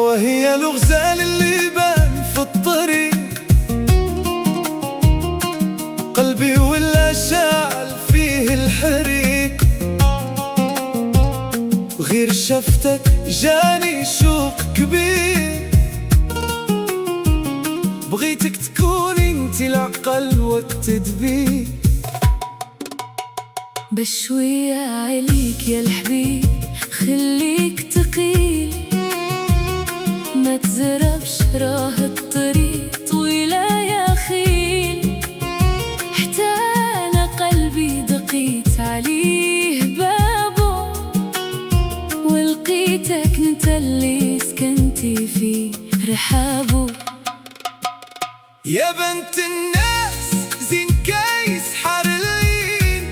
وهي الغزال اللي بان في الطريق، قلبي ولا شاعل فيه الحريق، وغير شفتك جاني شوق كبير، بغيتك تكوني انتي العقل والتدبير. بشوية عليك يا الحبيب، خليك تقيل، ما تزربش راه الطريق طويلة يا خيل، حتى أنا قلبي دقيت عليه بابه، ولقيتك انت اللي سكنتي في رحابه. يا بنت الناس زين كيس حار الليل،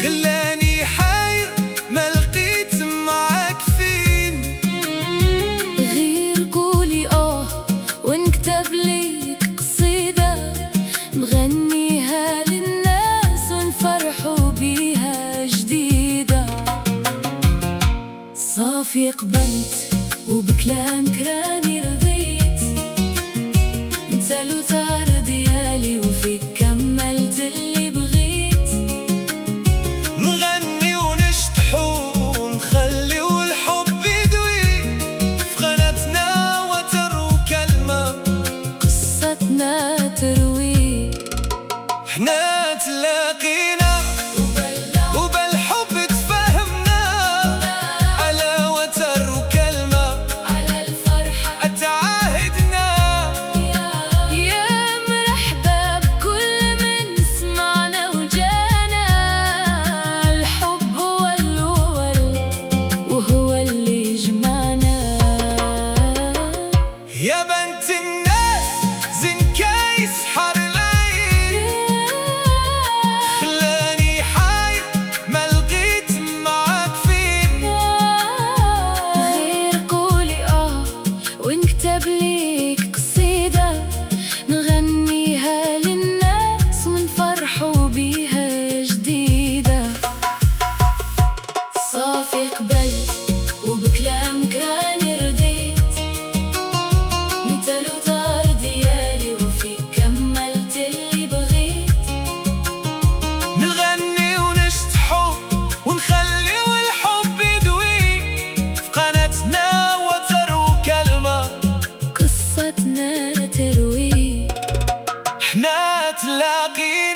خلاني حاير ما لقيت معاك فين، غير قولي ونكتب ليك قصيدة، نغنيها للناس ونفرحوا بيها جديدة. صافي قبلت وبكلامك راني رضيت، انت الوتار ديالي وفيك كملت اللي بغيت. نغني ونشطحو ونخليو الحب يدوي، في قناتنا وتر وكلمة قصتنا تروي. حنا تلاقينا وبالحب تفاهمنا، على وتر وكلمة على الفرحة تعاهدنا. يا مرحبا بكل من سمعنا وجانا، الحب هو الأول وهو اللي جمعنا. يا بنت الناس زين كيس حار العين، خلاني حاير ما لقيت معاك فين، غير قولي ونكتب ليك قصيدة، نغنيها للناس ونفرحوا بيها جديدة. صافي قبلت وبكلامك راني رديت، انت الوتار ديالي وفيك كملت اللي بغيت. نغني ونشطحو ونخليو الحب يدوي، في قناتنا وتر وكلمة قصتنا تروي. حنا تلاقينا.